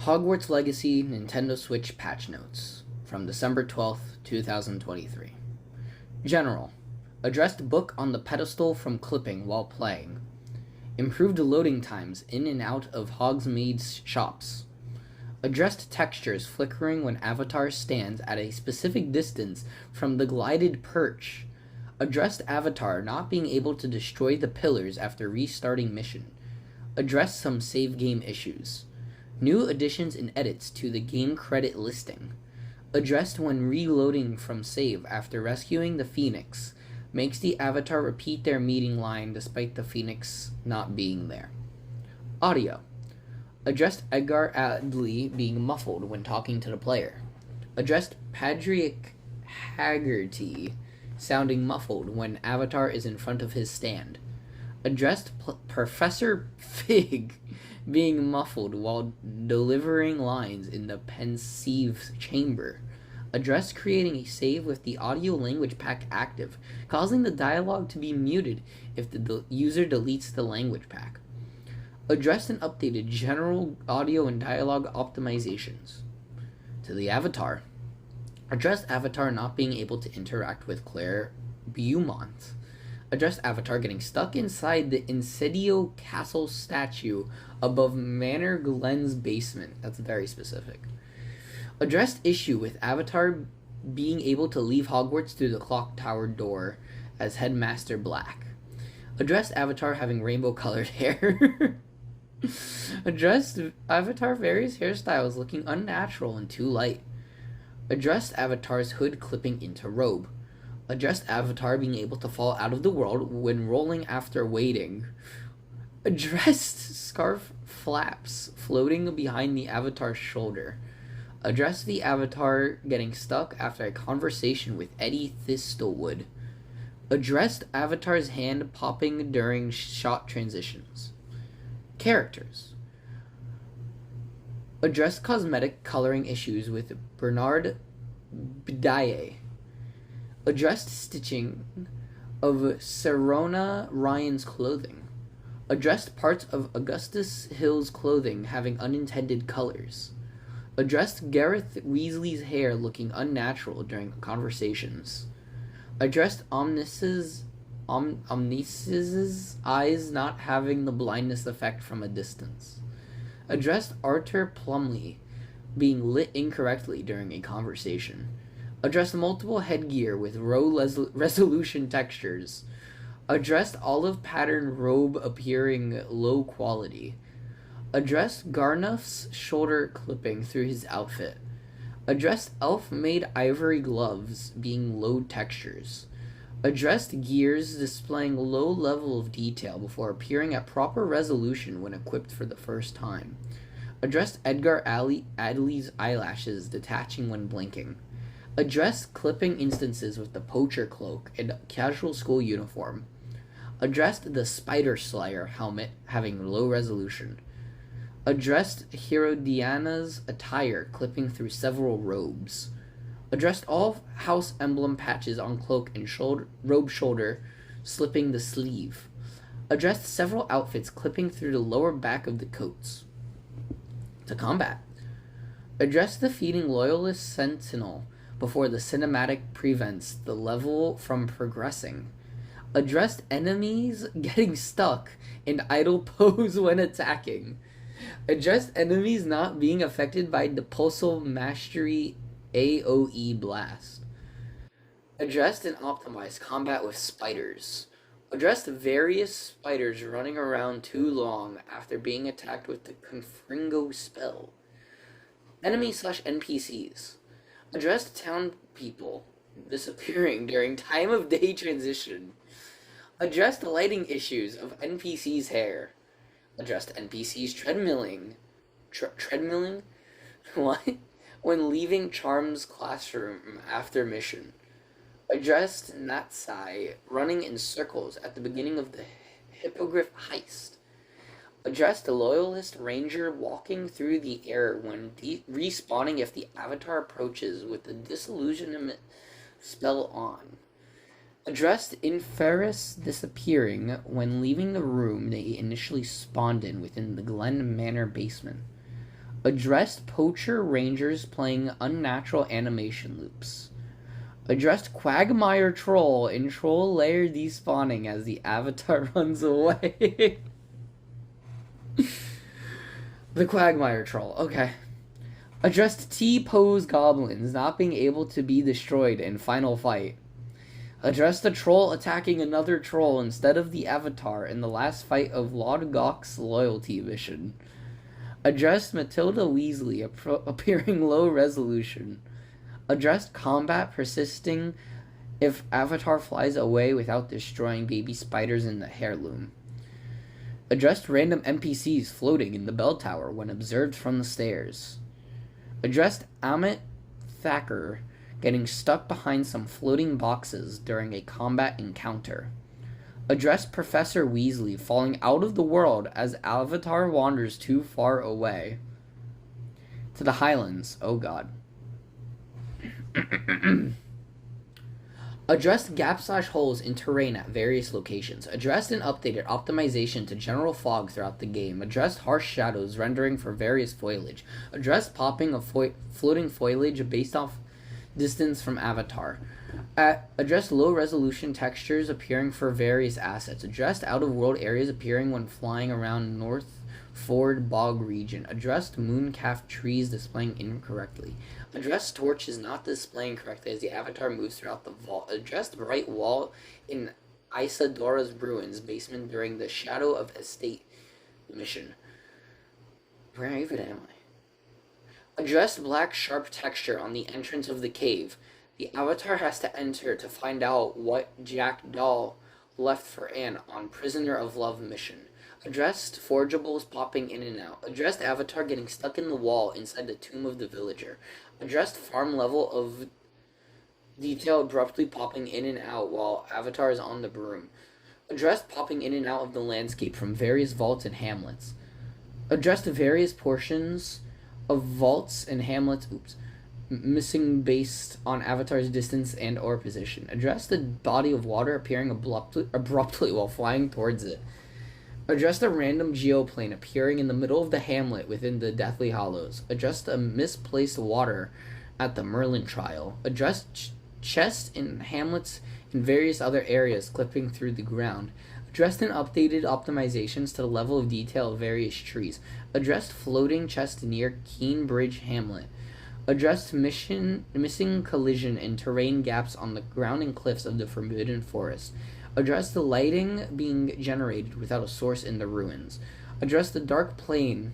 Hogwarts Legacy Nintendo Switch Patch Notes from December 12th, 2023. General. Addressed book on the pedestal from clipping while playing. Improved loading times in and out of Hogsmeade's shops. Addressed textures flickering when Avatar stands at a specific distance from the glided perch. Addressed Avatar not being able to destroy the pillars after restarting mission. Addressed some save game issues. New additions and edits to the game credit listing. Addressed when reloading from save after rescuing the Phoenix. Makes the Avatar repeat their meeting line despite the Phoenix not being there. Audio. Addressed Edgar Adley being muffled when talking to the player. Addressed Patrick Haggerty sounding muffled when Avatar is in front of his stand. Addressed Professor Fig being muffled while delivering lines in the pensive chamber. Addressed creating a save with the audio language pack active, causing the dialogue to be muted if the user deletes the language pack. Addressed and updated general audio and dialogue optimizations. To the Avatar. Addressed Avatar not being able to interact with Claire Beaumont. Addressed Avatar getting stuck inside the Insidio Castle statue above Manor Glen's basement. That's very specific. Addressed issue with Avatar being able to leave Hogwarts through the clock tower door as Headmaster Black. Addressed Avatar having rainbow colored hair. Addressed Avatar various hairstyles looking unnatural and too light. Addressed Avatar's hood clipping into robe. Addressed Avatar being able to fall out of the world when rolling after waiting. Addressed scarf flaps floating behind the Avatar's shoulder. Addressed the Avatar getting stuck after a conversation with Eddie Thistlewood. Addressed Avatar's hand popping during shot transitions. Characters. Addressed cosmetic coloring issues with Bernard Bidaye. Addressed stitching of Serona Ryan's clothing. Addressed parts of Augustus Hill's clothing having unintended colors. Addressed Gareth Weasley's hair looking unnatural during conversations. Addressed Omnis's eyes not having the blindness effect from a distance. Addressed Arthur Plumley being lit incorrectly during a conversation. Addressed multiple headgear with resolution textures. Addressed olive pattern robe appearing low quality. Addressed Garnuff's shoulder clipping through his outfit. Addressed elf-made ivory gloves being low textures. Addressed gears displaying low level of detail before appearing at proper resolution when equipped for the first time. Addressed Edgar Adley's eyelashes detaching when blinking. Addressed clipping instances with the poacher cloak and casual school uniform. Addressed the Spider Slayer helmet having low resolution. Addressed Herodiana's attire clipping through several robes. Addressed all house emblem patches on cloak and robe shoulder slipping the sleeve. Addressed several outfits clipping through the lower back of the coats. To combat. Addressed defeating Loyalist Sentinel before the cinematic prevents the level from progressing. Addressed enemies getting stuck in idle pose when attacking. Addressed enemies not being affected by Depulsal Mastery AoE Blast. Addressed and optimized combat with spiders. Addressed various spiders running around too long after being attacked with the Confringo spell. Enemy/NPCs. Addressed town people disappearing during time of day transition. Addressed lighting issues of NPC's hair. Addressed NPC's treadmilling. Treadmilling? What? When leaving Charm's classroom after mission. Addressed Natsai running in circles at the beginning of the Hippogriff heist. Addressed the Loyalist Ranger walking through the air when respawning if the Avatar approaches with the Disillusionment spell on. Addressed Inferus disappearing when leaving the room they initially spawned in within the Glen Manor basement. Addressed poacher rangers playing unnatural animation loops. Addressed Quagmire Troll in Troll Lair despawning as the avatar runs away. The Quagmire Troll, okay. Addressed T-pose goblins not being able to be destroyed in final fight. Addressed a troll attacking another troll instead of the avatar in the last fight of Lord Gawk's loyalty mission. Addressed Matilda Weasley appearing low resolution. Addressed combat persisting if avatar flies away without destroying baby spiders in the heirloom. Addressed random NPCs floating in the bell tower when observed from the stairs. Addressed Amit Thacker getting stuck behind some floating boxes during a combat encounter. Addressed Professor Weasley falling out of the world as Avatar wanders too far away. To the Highlands, oh god. Addressed gap/holes in terrain at various locations. Addressed and updated optimization to general fog throughout the game. Addressed harsh shadows rendering for various foliage. Addressed popping of floating foliage based off distance from avatar. Addressed low resolution textures appearing for various assets. Addressed out of world areas appearing when flying around North Ford Bog region. Addressed mooncalf trees displaying incorrectly. Addressed torches not displaying correctly as the avatar moves throughout the vault. Addressed bright wall in Isadora's ruins basement during the Shadow of Estate mission. Where even am I? Addressed black sharp texture on the entrance of the cave. The avatar has to enter to find out what Jack Doll left for Anne on Prisoner of Love mission. Addressed forgeables popping in and out. Addressed avatar getting stuck in the wall inside the tomb of the villager. Addressed farm level of detail abruptly popping in and out while avatar is on the broom. Addressed popping in and out of the landscape from various vaults and hamlets. Addressed various portions of vaults and hamlets missing based on avatar's distance and or position. Addressed the body of water appearing abruptly while flying towards it. Addressed a random geoplane appearing in the middle of the hamlet within the Deathly Hollows. Addressed a misplaced water at the Merlin trial. Addressed chests in hamlets and various other areas clipping through the ground. Addressed and updated optimizations to the level of detail of various trees. Addressed floating chest near Keenbridge Hamlet. Addressed missing collision and terrain gaps on the ground and cliffs of the Forbidden Forest. Addressed the lighting being generated without a source in the ruins. Addressed the dark plane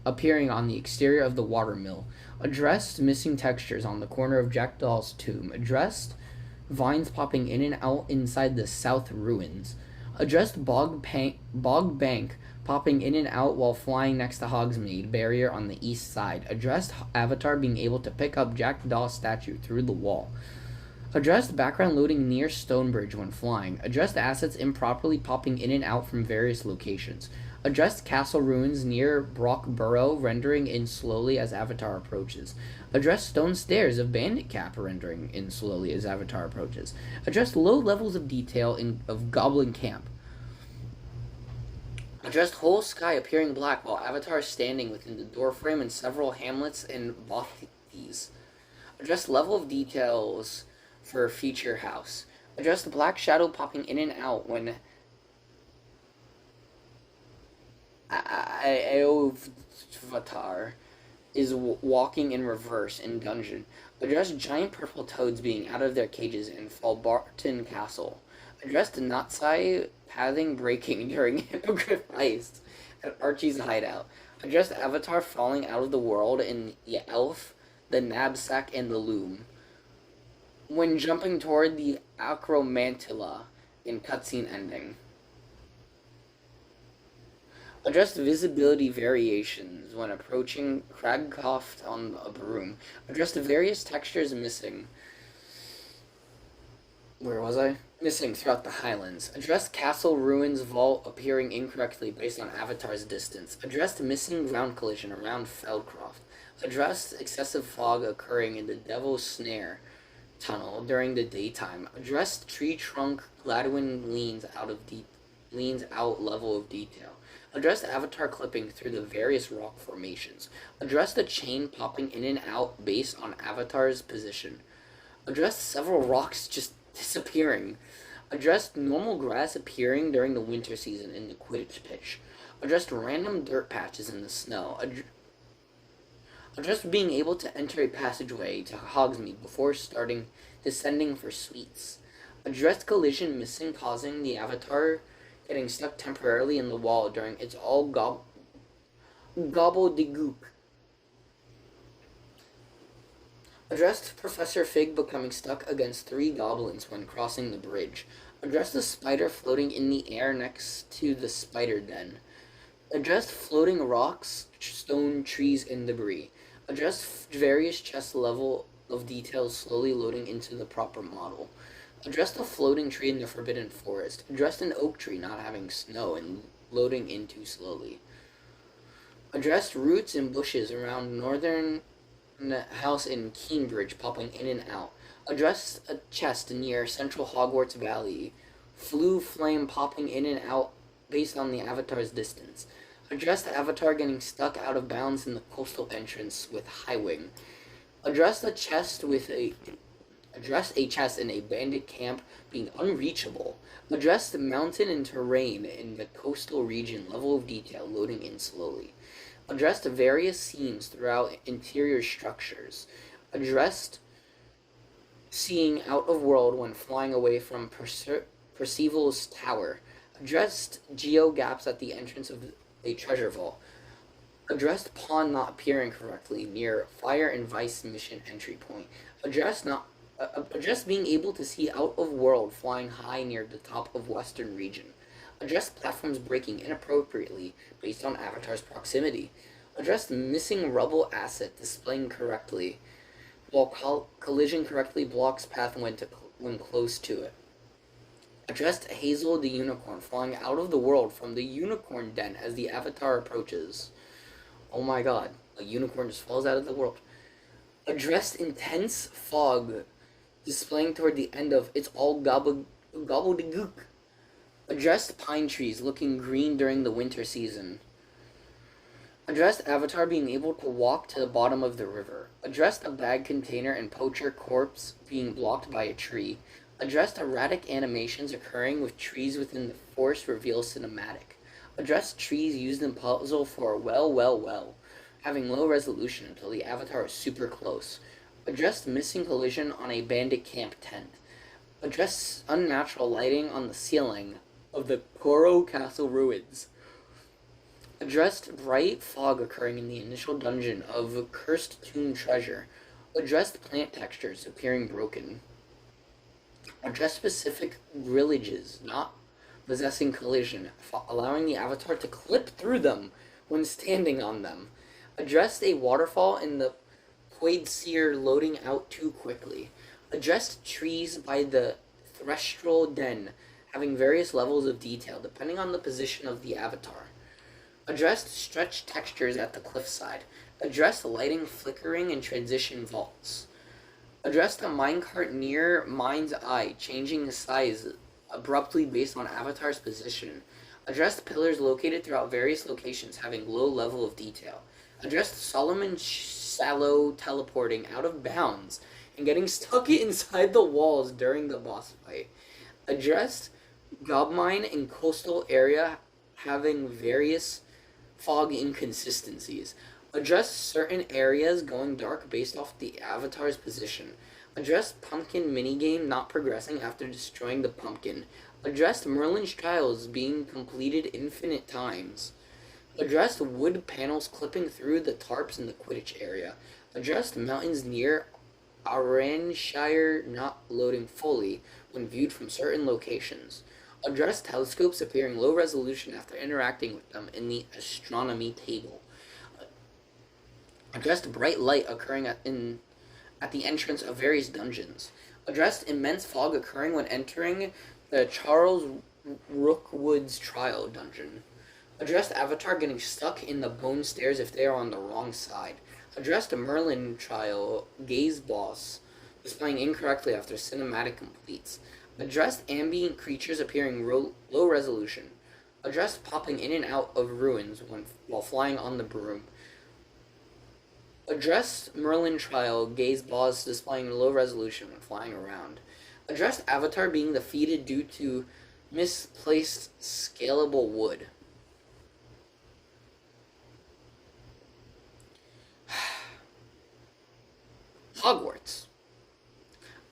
appearing on the exterior of the watermill. Addressed missing textures on the corner of Jack Doll's tomb. Addressed vines popping in and out inside the south ruins. Addressed bog bank popping in and out while flying next to Hogsmeade barrier on the east side. Addressed avatar being able to pick up Jack Doll's statue through the wall. Addressed background loading near Stonebridge when flying. Addressed assets improperly popping in and out from various locations. Addressed castle ruins near Brockborough rendering in slowly as avatar approaches. Addressed stone stairs of Bandit Cap rendering in slowly as avatar approaches. Addressed low levels of detail of Goblin Camp. Addressed whole sky appearing black while avatar is standing within the doorframe in several hamlets and bothies. Addressed level of details for feature house. Addressed the black shadow popping in and out when Avatar is walking in reverse in dungeon. Addressed giant purple toads being out of their cages in Falbarton Castle. Addressed Natsai pathing breaking during Hippogriff Heist at Archie's hideout. Addressed Avatar falling out of the world in the Elf, the Knapsack, and the Loom when jumping toward the Acromantilla in cutscene ending. Addressed visibility variations when approaching Cragcoft on a broom. Addressed various textures missing. Where was I? Missing throughout the Highlands. Addressed castle ruins vault appearing incorrectly based on avatar's distance. Addressed missing ground collision around Feldcroft. Addressed excessive fog occurring in the Devil's Snare tunnel during the daytime. Addressed tree trunk Gladwin leans out level of detail. Address the avatar clipping through the various rock formations. Address the chain popping in and out based on avatar's position. Address several rocks just disappearing. Address normal grass appearing during the winter season in the Quidditch pitch. Address random dirt patches in the snow. Address being able to enter a passageway to Hogsmeade before descending for sweets. Address collision missing causing the avatar getting stuck temporarily in the wall during its all gobbledygook. Addressed Professor Fig becoming stuck against 3 goblins when crossing the bridge. Addressed the spider floating in the air next to the spider den. Addressed floating rocks, stone, trees, and debris. Addressed various chest level of details slowly loading into the proper model. Addressed a floating tree in the Forbidden Forest. Addressed an oak tree not having snow and loading in too slowly. Addressed roots and bushes around northern house in Cambridge popping in and out. Addressed a chest near central Hogwarts Valley. Flue flame popping in and out based on the avatar's distance. Addressed the avatar getting stuck out of bounds in the coastal entrance with High Wing. Addressed a chest in a bandit camp being unreachable. Address the mountain and terrain in the coastal region level of detail loading in slowly. Addressed various seams throughout interior structures. Addressed seeing out of world when flying away from Percival's tower. Addressed geo gaps at the entrance of a treasure vault. Addressed pawn not appearing correctly near Fire and Vice mission entry point. Addressed being able to see out of world flying high near the top of western region. Addressed platforms breaking inappropriately based on avatar's proximity. Addressed missing rubble asset displaying correctly while collision correctly blocks path when close to it. Addressed Hazel the unicorn flying out of the world from the unicorn den as the avatar approaches. Oh my god, a unicorn just falls out of the world. Addressed intense fog displaying toward the end of It's All Gobbledygook. Addressed pine trees looking green during the winter season. Addressed avatar being able to walk to the bottom of the river. Addressed a bag container and poacher corpse being blocked by a tree. Addressed erratic animations occurring with trees within the forest reveal cinematic. Addressed trees used in puzzle for well, having low resolution until the avatar is super close. Addressed missing collision on a bandit camp tent. Addressed unnatural lighting on the ceiling of the Coro Castle ruins. Addressed bright fog occurring in the initial dungeon of Cursed Tomb Treasure. Addressed plant textures appearing broken. Addressed specific grillages not possessing collision, allowing the avatar to clip through them when standing on them. Addressed a waterfall in the Quaidseer loading out too quickly. Addressed trees by the Threstrel Den having various levels of detail depending on the position of the avatar. Addressed stretched textures at the cliffside. Addressed lighting flickering in transition vaults. Addressed a minecart near Mind's Eye, changing the size abruptly based on avatar's position. Addressed pillars located throughout various locations having low level of detail. Addressed Solomon Shallow teleporting out of bounds and getting stuck inside the walls during the boss fight. Addressed Gobmine in coastal area having various fog inconsistencies. Addressed certain areas going dark based off the avatar's position. Addressed pumpkin minigame not progressing after destroying the pumpkin. Addressed Merlin's trials being completed infinite times. Addressed wood panels clipping through the tarps in the Quidditch area. Addressed mountains near Arranshire not loading fully when viewed from certain locations. Addressed telescopes appearing low resolution after interacting with them in the astronomy table. Addressed bright light occurring at the entrance of various dungeons. Addressed immense fog occurring when entering the Charles Rookwood's trial dungeon. Addressed avatar getting stuck in the bone stairs if they are on the wrong side. Addressed a Merlin trial gaze boss displaying incorrectly after cinematic completes. Addressed ambient creatures appearing low resolution. Address popping in and out of ruins while flying on the broom. Address Merlin trial, gaze balls displaying low resolution when flying around. Address Avatar being defeated due to misplaced scalable wood. Hogwarts.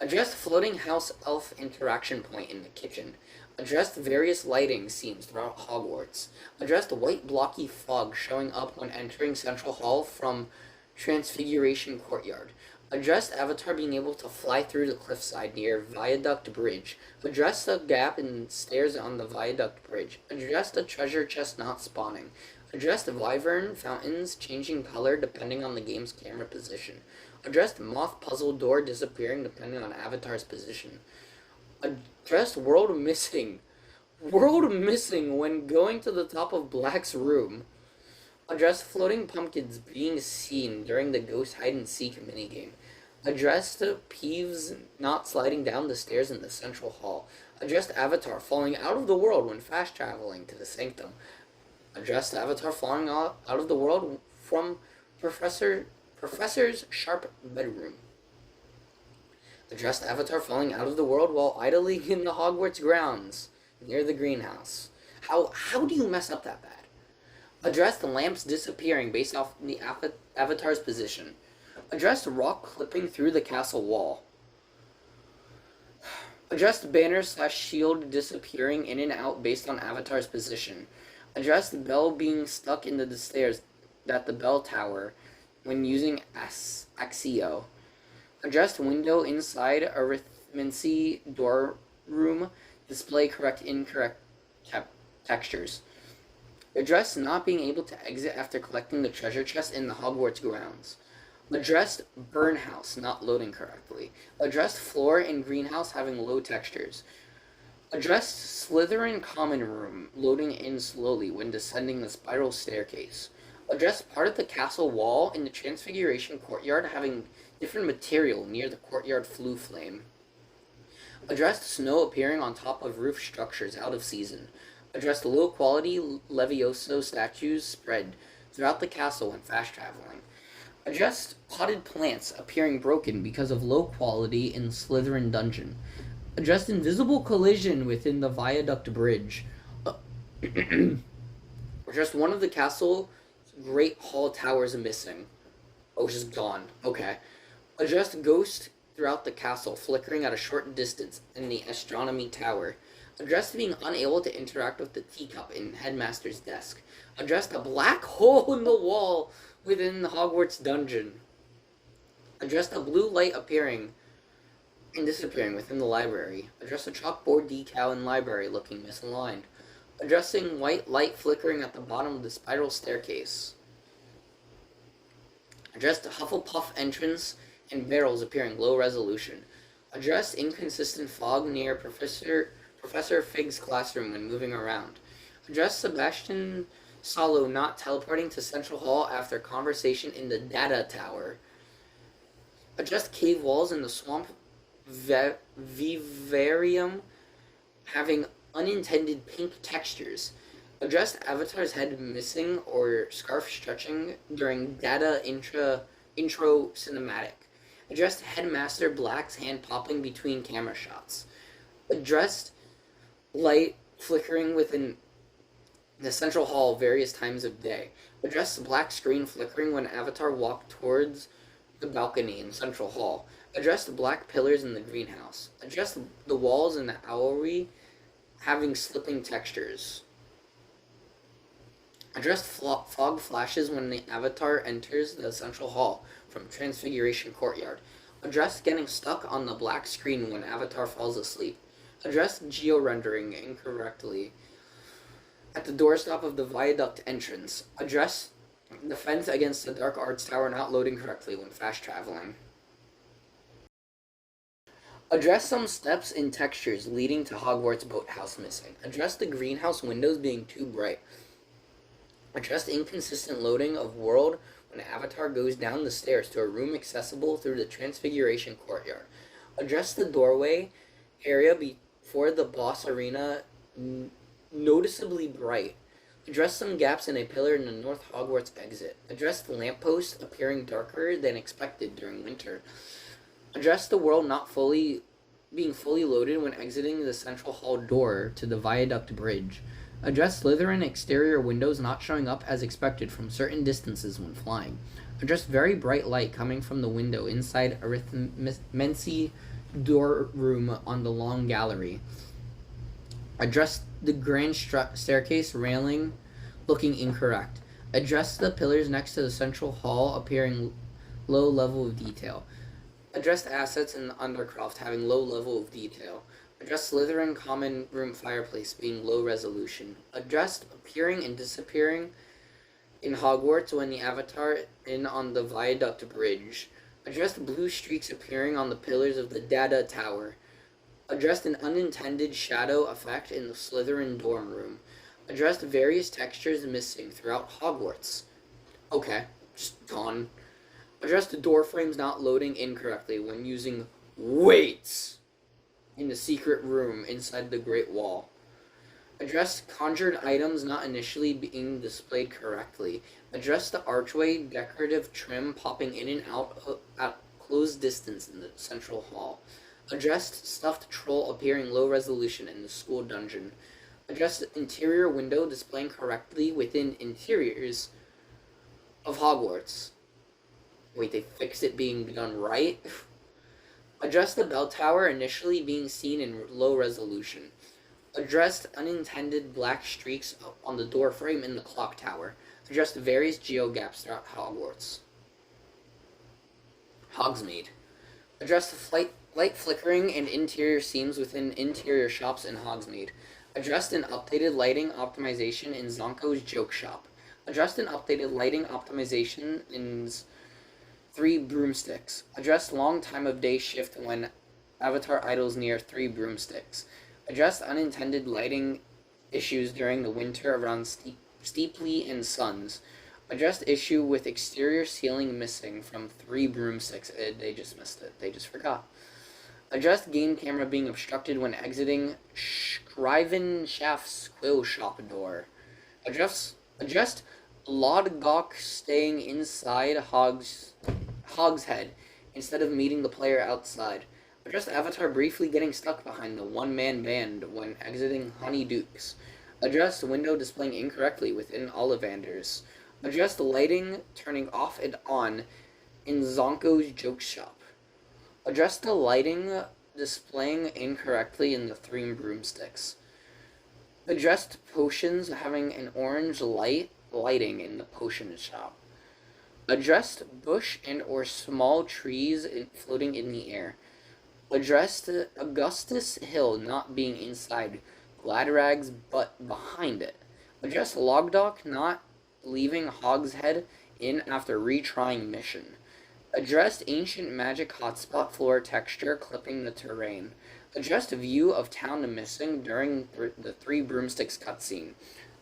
Address floating house elf interaction point in the kitchen. Addressed various lighting scenes throughout Hogwarts. Addressed white blocky fog showing up when entering Central Hall from Transfiguration Courtyard. Addressed Avatar being able to fly through the cliffside near Viaduct Bridge. Addressed the gap in stairs on the Viaduct Bridge. Addressed the treasure chest not spawning. Addressed wyvern fountains changing color depending on the game's camera position. Addressed moth puzzle door disappearing depending on Avatar's position. Addressed world missing. World missing when going to the top of Black's room. Addressed floating pumpkins being seen during the ghost hide-and-seek minigame. Addressed Peeves not sliding down the stairs in the central hall. Addressed Avatar falling out of the world when fast traveling to the sanctum. Addressed Avatar falling out of the world from Professor's sharp bedroom. Addressed Avatar falling out of the world while idling in the Hogwarts grounds near the greenhouse. How do you mess up that bad? Addressed the lamps disappearing based off the Avatar's position. Addressed rock clipping through the castle wall. Addressed banner/shield disappearing in and out based on Avatar's position. Addressed bell being stuck into the stairs at the bell tower when using Axio. Addressed window inside arithmancy door room display incorrect textures. Addressed not being able to exit after collecting the treasure chest in the Hogwarts grounds. Addressed burn house not loading correctly. Addressed floor in greenhouse having low textures. Addressed Slytherin common room loading in slowly when descending the spiral staircase. Addressed part of the castle wall in the Transfiguration Courtyard having different material near the courtyard flue flame. Addressed snow appearing on top of roof structures out of season. Addressed low quality Levioso statues spread throughout the castle when fast traveling. Addressed potted plants appearing broken because of low quality in Slytherin dungeon. Addressed invisible collision within the Viaduct Bridge. Addressed one of the castle Great Hall towers missing. Oh, just gone. Okay. Addressed ghost throughout the castle, flickering at a short distance in the astronomy tower. Addressed being unable to interact with the teacup in headmaster's desk. Addressed a black hole in the wall within the Hogwarts dungeon. Addressed a blue light appearing and disappearing within the library. Addressed a chalkboard decal in library looking misaligned. Addressing white light flickering at the bottom of the spiral staircase. Addressed a Hufflepuff entrance and barrels appearing low resolution. Addressed inconsistent fog near Professor Fig's classroom when moving around. Addressed Sebastian Salo not teleporting to Central Hall after conversation in the Data Tower. Addressed cave walls in the swamp vivarium having unintended pink textures. Addressed Avatar's head missing or scarf stretching during data intro cinematic. Addressed Headmaster Black's hand popping between camera shots. Addressed light flickering within the central hall various times of day. Addressed black screen flickering when Avatar walked towards the balcony in Central Hall. Addressed black pillars in the greenhouse. Addressed the walls in the owlery having slipping textures. Addressed fog flashes when the Avatar enters the Central Hall from Transfiguration Courtyard. Addressed getting stuck on the black screen when Avatar falls asleep. Addressed geo-rendering incorrectly at the doorstop of the viaduct entrance. Addressed defense against the Dark Arts Tower not loading correctly when fast traveling. Address some steps and textures leading to Hogwarts boathouse missing. Address the greenhouse windows being too bright. Address inconsistent loading of world when Avatar goes down the stairs to a room accessible through the Transfiguration Courtyard. Address the doorway area before the boss arena noticeably bright. Addressed some gaps in a pillar in the North Hogwarts exit. Addressed the lamppost appearing darker than expected during winter. Addressed the world not being fully loaded when exiting the central hall door to the viaduct bridge. Addressed Slytherin exterior windows not showing up as expected from certain distances when flying. Addressed very bright light coming from the window inside Arithmancy door room on the long gallery. Addressed the grand staircase railing looking incorrect. Addressed the pillars next to the central hall appearing low level of detail. Addressed assets in the Undercroft having low level of detail. Addressed Slytherin common room fireplace being low resolution. Addressed appearing and disappearing in Hogwarts when the Avatar in on the viaduct bridge. Addressed blue streaks appearing on the pillars of the Dada Tower. Addressed an unintended shadow effect in the Slytherin dorm room. Addressed various textures missing throughout Hogwarts. Okay, just gone. Addressed the door frames not loading incorrectly when using weights in the secret room inside the Great Wall. Addressed conjured items not initially being displayed correctly. Addressed the archway decorative trim popping in and out at close distance in the central hall. Addressed stuffed troll appearing low resolution in the school dungeon. Addressed interior window displaying correctly within interiors of Hogwarts. Wait, they fixed it being done right? Addressed the bell tower initially being seen in low resolution. Addressed unintended black streaks on the door frame in the clock tower. Addressed various geogaps throughout Hogwarts. Hogsmeade. Addressed the light flickering and interior seams within interior shops in Hogsmeade. Addressed an updated lighting optimization in Zonko's joke shop. Addressed an updated lighting optimization in Three Broomsticks. Addressed long time of day shift when Avatar idles near Three Broomsticks. Addressed unintended lighting issues during the winter around Steepley and Sons. Addressed issue with exterior ceiling missing from Three Broomsticks. They just missed it. They just forgot. Addressed game camera being obstructed when exiting Scrivenshaft's quill shop door. Addressed Lodgok staying inside Hogshead instead of meeting the player outside. Addressed Avatar briefly getting stuck behind the one-man band when exiting Honeydukes. Addressed window displaying incorrectly within Ollivanders. Addressed lighting turning off and on in Zonko's joke shop. Addressed the lighting displaying incorrectly in the Three Broomsticks. Addressed potions having an orange lighting in the potion shop. Addressed bush and or small trees floating in the air. Addressed Augustus Hill not being inside Gladrag's but behind it. Addressed Logdock not leaving Hogshead in after retrying mission. Addressed ancient magic hotspot floor texture clipping the terrain. Addressed view of town missing during the Three Broomsticks cutscene.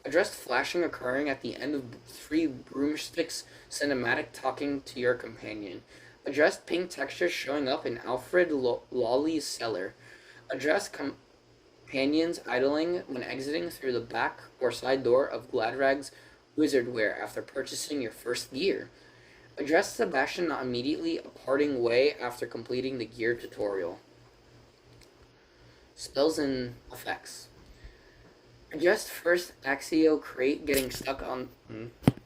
Addressed flashing occurring at the end of Three Broomsticks cinematic talking to your companion. Addressed pink textures showing up in Alfred Lawley's cellar. Addressed companions idling when exiting through the back or side door of Gladrag's Wizardwear after purchasing your first gear. Addressed Sebastian not immediately parting way after completing the gear tutorial. Spells and effects. Addressed first Axio crate getting stuck on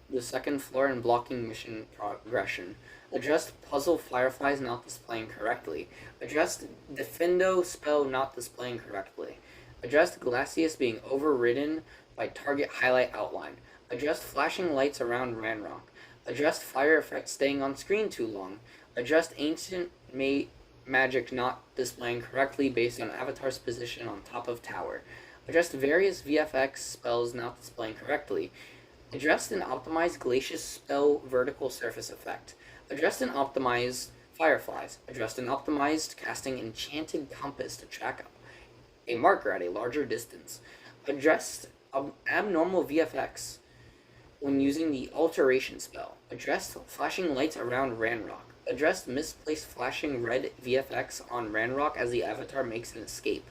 the second floor and blocking mission progression. Addressed puzzle fireflies not displaying correctly. Addressed Defendo spell not displaying correctly. Addressed Glacius being overridden by target highlight outline. Addressed flashing lights around Ranrock. Addressed fire effect staying on screen too long. Addressed ancient magic not displaying correctly based on Avatar's position on top of tower. Addressed various VFX spells not displaying correctly. Addressed and optimized Glacius spell vertical surface effect. Addressed and optimized fireflies. Addressed and optimized casting enchanted compass to track a marker at a larger distance. Addressed abnormal VFX when using the alteration spell. Addressed flashing lights around Ranrock. Addressed misplaced flashing red VFX on Ranrock as the Avatar makes an escape.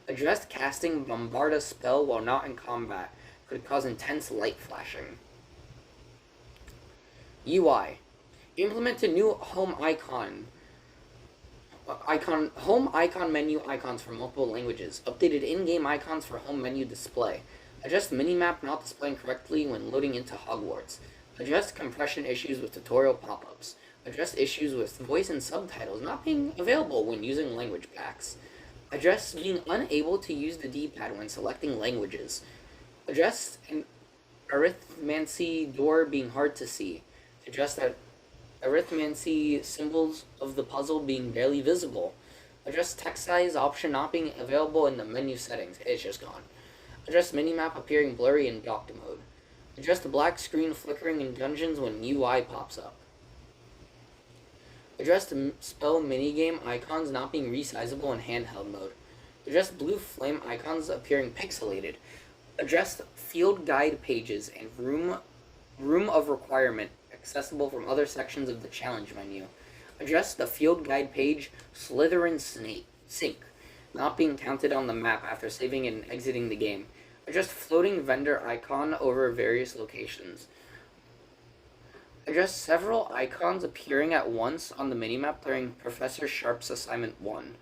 Addressed casting Bombard a spell while not in combat could cause intense light flashing. UI. Implement a new home icon menu icons for multiple languages. Updated in-game icons for home menu display. Adjust minimap not displaying correctly when loading into Hogwarts. Address compression issues with tutorial pop-ups. Address issues with voice and subtitles not being available when using language packs. Address being unable to use the D-pad when selecting languages. Address an arithmancy door being hard to see. Address that arithmancy symbols of the puzzle being barely visible. Address text size option not being available in the menu settings. It's just gone. Address minimap appearing blurry in docked mode. Address the black screen flickering in dungeons when UI pops up. Address the spell minigame icons not being resizable in handheld mode. Address blue flame icons appearing pixelated. Address field guide pages and room of requirement accessible from other sections of the challenge menu. Address the field guide page Slytherin Sink not being counted on the map after saving and exiting the game. Address floating vendor icon over various locations. Address several icons appearing at once on the minimap during Professor Sharp's assignment 1.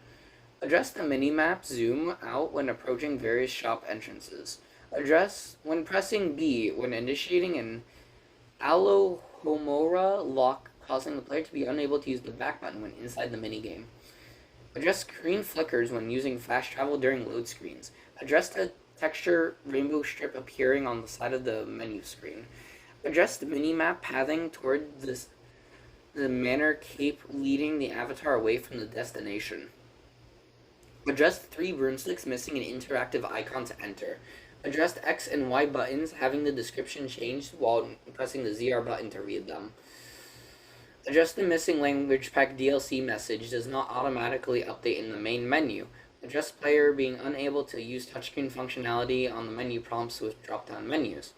Address the minimap zoom out when approaching various shop entrances. Address when pressing B when initiating an Alohomora lock, causing the player to be unable to use the back button when inside the minigame. Address screen flickers when using fast travel during load screens. Address the texture rainbow strip appearing on the side of the menu screen. Address the minimap pathing toward the manor cape leading the avatar away from the destination. Address 3 broomsticks missing an interactive icon to enter. Address X and Y buttons having the description changed while pressing the ZR button to read them. Address the missing language pack DLC message does not automatically update in the main menu. Address player being unable to use touchscreen functionality on the menu prompts with drop-down menus.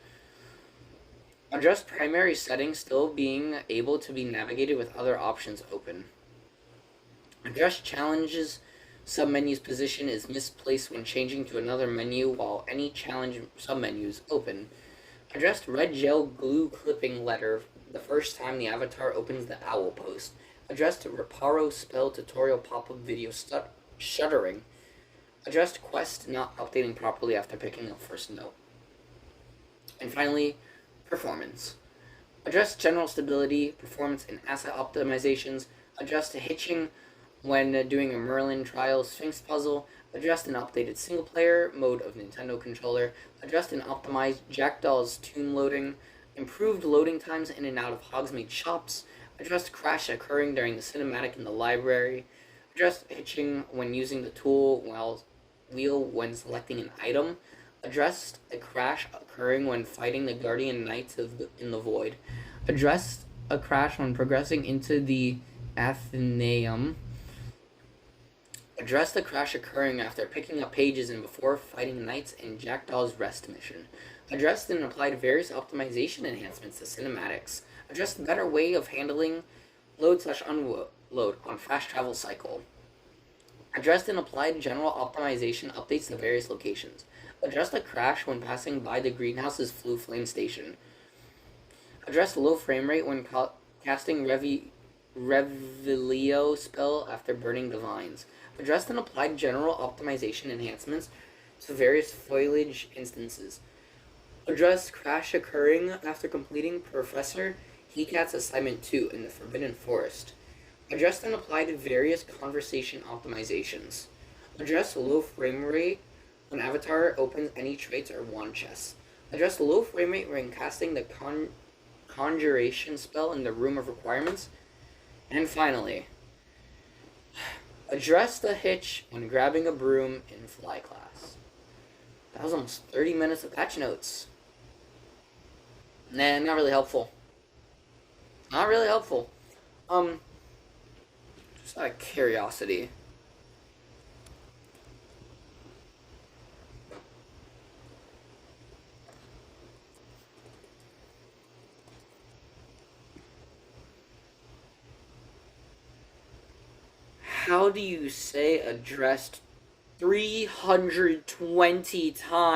Address primary settings still being able to be navigated with other options open. Address challenges submenu's position is misplaced when changing to another menu while any challenge submenu is open. Address red gel glue clipping letter the first time the avatar opens the owl post. Address Reparo spell tutorial pop-up video shuddering. Address quest not updating properly after picking up first note. And finally, performance. Address general stability, performance, and asset optimizations. Adjust hitching when doing a Merlin Trial Sphinx puzzle. Adjust an updated single-player mode of Nintendo controller. Adjust and optimize Jackdaw's tomb loading. Improved loading times in and out of Hogsmeade shops. Adjust crash occurring during the cinematic in the library. Adjust hitching when using the tool wheel when selecting an item. Addressed a crash occurring when fighting the Guardian Knights in the Void. Addressed a crash when progressing into the Athenaeum. Address the crash occurring after picking up pages and before fighting Knights in Jackdaw's Rest mission. Addressed and applied various optimization enhancements to cinematics. Addressed a better way of handling load/unload on fast travel cycle. Addressed and applied general optimization updates to various locations. Addressed a crash when passing by the greenhouse's Flue Flame station. Addressed low frame rate when casting Revelio spell after burning the vines. Addressed and applied general optimization enhancements to various foliage instances. Addressed crash occurring after completing Professor Hecat's assignment 2 in the Forbidden Forest. Addressed and applied various conversation optimizations. Addressed low frame rate when Avatar opens any traits or wand chests. Address low frame rate when casting the conjuration spell in the Room of Requirements. And finally, address the hitch when grabbing a broom in Fly Class. That was almost 30 minutes of patch notes. Nah, not really helpful. Not really helpful. Just out of curiosity. How do you say addressed 320 times.